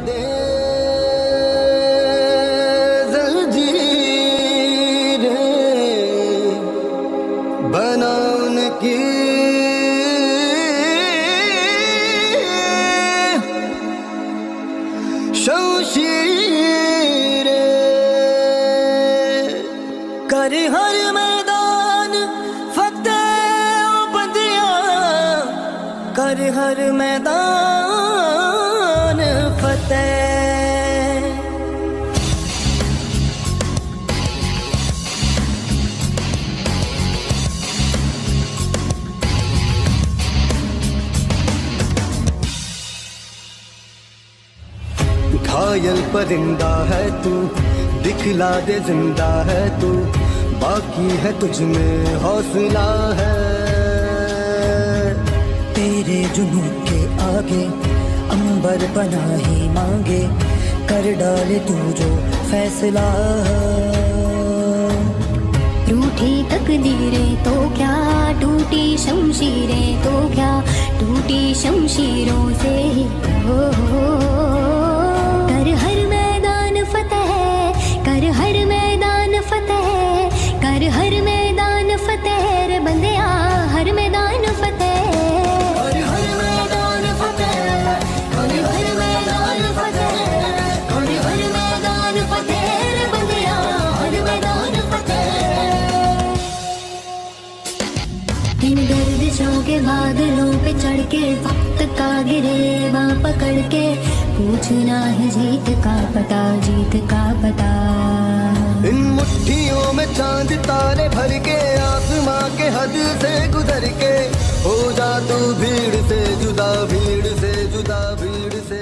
दे जंजीरें बनाने की शमशीरें कर हर मैदान फतेह ओ बंदियां कर हर मैदान फतेह। घायल परिंदा है तू दिखला दे जिंदा है तू बाकी है तुझ में हौसला है। तेरे जुनून के आगे अंबर पनाही मांगे कर डाले तू जो फैसला। रूठी तकदीरें तो क्या टूटी शमशीरें तो क्या टूटी शमशीरों से ही कर हर मैदान फतेह कर हर मैदान फतेह कर हर मैदान फतेह रे बंदिया हर मैदान फतेह कर हर मैदान फतेह कर हर मैदान फतेह कर हर मैदान फतेह रे बंदिया हर मैदान फतेह। इन गर्दिशों के बादलों पे चढ़ के वक्त का गिरेबां पकड़ के पूछना है जीत का पता जीत का पता। इन मुट्ठियों में चांद तारे भर के आसमां के हद से गुजर के हो जा तू भीड़ से जुदा भीड़ से जुदा भीड़ से।